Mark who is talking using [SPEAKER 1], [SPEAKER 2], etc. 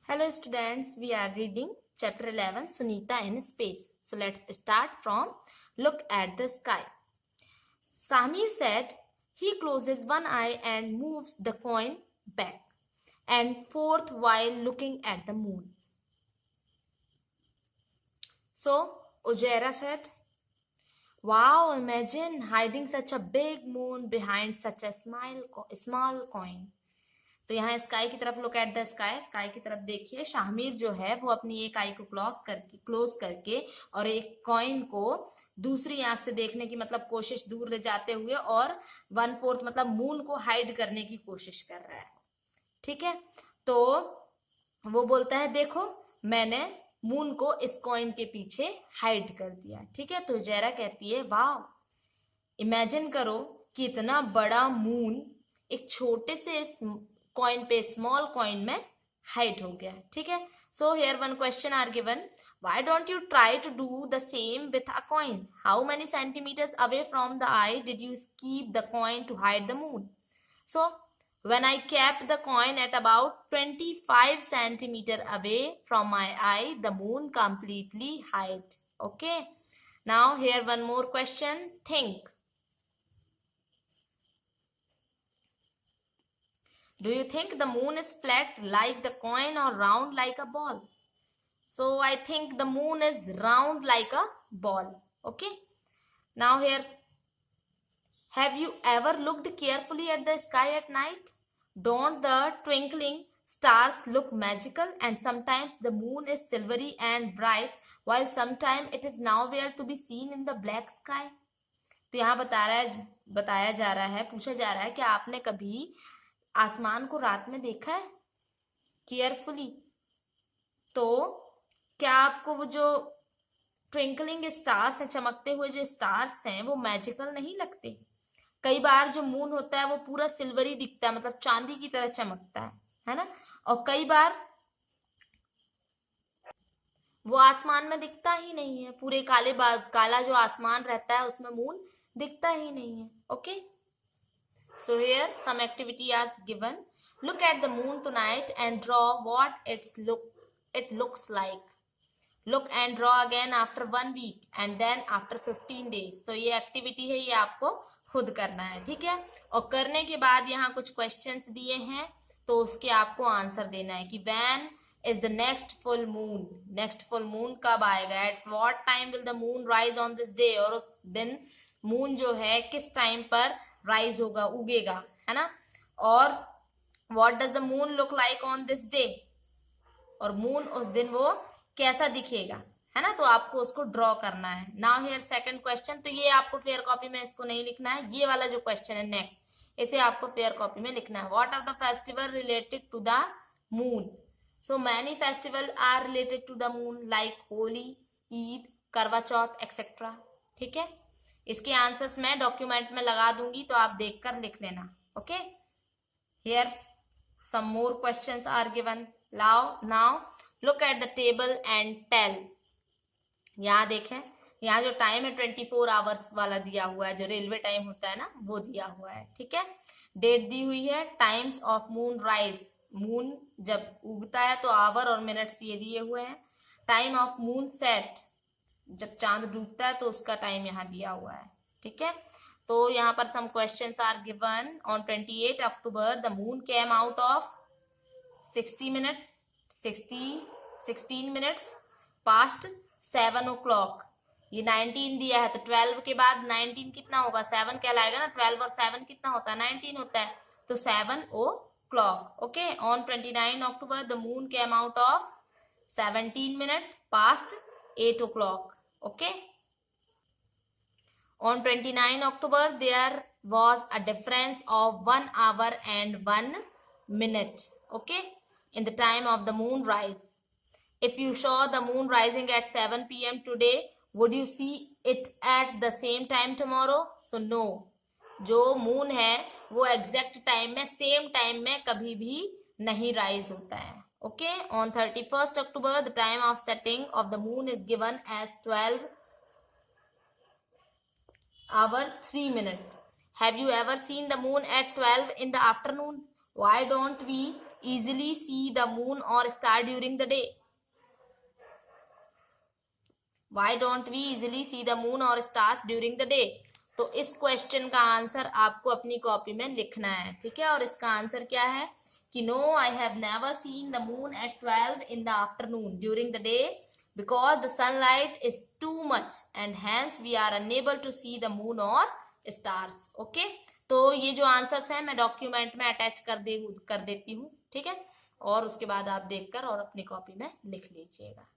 [SPEAKER 1] Hello students, we are reading chapter 11 Sunita in Space. So let's start from Look at the Sky. Samir said he closes one eye and moves the coin back and forth while looking at the moon. So Ujjera said, "Wow, imagine hiding such a big moon behind such a small coin." तो यहाँ sky की तरफ look at the sky, sky की तरफ देखिए। शाहमीर जो है वो अपनी एक आई को क्लोज करके और एक कॉइन को दूसरी आंख से देखने की मतलब कोशिश दूर ले जाते हुए और 1/4 मतलब मून को हाइड करने की कोशिश कर रहा है। ठीक है, तो वो बोलता है देखो मैंने मून को इस कॉइन के पीछे हाइड कर दिया। ठीक है, तो जैरा कहती है वाह, इमेजिन करो कि इतना बड़ा मून एक छोटे से कॉइन पे, स्मॉल कॉइन में हाइड हो गया। ठीक है, so here one question are given, why don't you try to do the same with a coin? How many centimetres away from the eye did you keep the coin to hide the moon? So when I kept the coin at about 25 centimeter away from my eye, the moon completely hid. Okay, now here one more question. Think, do you think the moon is flat like the coin or round like a ball? So I think the moon is round like a ball. Okay, now here, have you ever looked carefully at the sky at night? Don't the twinkling stars look magical? And sometimes the moon is silvery and bright while sometimes it is nowhere to be seen in the black sky. तो यहाँ बताया जा रहा है, पूछा जा रहा है कि आपने कभी आसमान को रात में देखा है केयरफुली? तो क्या आपको वो जो ट्विंकलिंग स्टार्स हैं, चमकते हुए जो स्टार्स हैं, वो मैजिकल नहीं लगते? कई बार जो मून होता है वो पूरा सिल्वरी दिखता है, मतलब चांदी की तरह चमकता है ना, और कई बार वो आसमान में दिखता ही नहीं है, पूरे काला जो आसमान रहता है उसमें मून दिखता ही नहीं है। Okay, so here some activity are given, look at the moon tonight and draw what it looks like. Look and draw again after 1 week and then after 15 days. तो ये एक्टिविटी है, ये आपको खुद करना है। ठीक है, और करने के बाद यहाँ कुछ क्वेश्चंस दिए हैं, तो उसके आपको आंसर देना है कि when is the next full moon, next full moon कब आएगा, at what time will the moon rise on this day, और उस दिन मून जो है किस टाइम पर राइज होगा, उगेगा, है ना, और what does the moon look like on this day, और मून उस दिन वो कैसा दिखेगा, है ना, तो आपको उसको ड्रॉ करना है। नाउ हियर सेकंड क्वेश्चन, तो ये आपको फेयर कॉपी में इसको नहीं लिखना है, ये वाला जो क्वेश्चन है नेक्स्ट, इसे आपको फेयर कॉपी में लिखना है। What are the festival related to the moon? So many festival are related to the moon like Holi, Eid, Karva Chauth etcetera. ठीक है, इसके आंसर्स मैं डॉक्यूमेंट में लगा दूंगी, तो आप देखकर लिख लेना। Okay, here some more questions are given. Now look at the table and tell. यहाँ देखें, यहाँ जो टाइम है 24 आवर्स वाला दिया हुआ है, जो रेलवे टाइम होता है ना, वो दिया हुआ है। ठीक है, डेट दी हुई है, times of moon rise, moon जब उगता है तो आवर और मिनट्स ये दिए हुए हैं, टाइम ऑफ मून सेट, जब चांद डूबता है तो उसका टाइम यहाँ दिया हुआ है। ठीक है, तो यहाँ पर some questions are given. On 28 October the moon came out of 16 minutes past 7 o'clock। ये 19 दिया है, तो 12 के बाद 19 कितना होगा, 7 कहलाएगा ना, 12 और 7 कितना होता है, 19 होता है, तो 7 o'clock। Okay, on 29 October the moon came out of 17 minute past 8 o'clock। Okay, on 29 October there was a difference of 1 hour and 1 minute, okay, in the time of the moon rise. If you saw the moon rising at 7 p.m. today, would you see it at the same time tomorrow? So no, जो moon है वो exact time में, same time में कभी भी नहीं rise होता है। Okay, on 31st October the time of setting of the moon is given as 12 hour 3 minutes. Have you ever seen the moon at 12 in the afternoon? Why don't we easily see the moon or star during the day? Why don't we easily see the moon or stars during the day? तो इस question का answer आपको अपनी copy में लिखना है, ठीक है। और इसका आंसर क्या है कि no, I have never seen the moon at 12 in the afternoon during the day because the sunlight is too much and hence we are unable to see the moon or stars. Okay, तो ये जो answers हैं मैं document में attach कर देती हूँ, ठीक है। और उसके बाद आप देखकर और अपनी कॉपी में लिख लीजिएगा।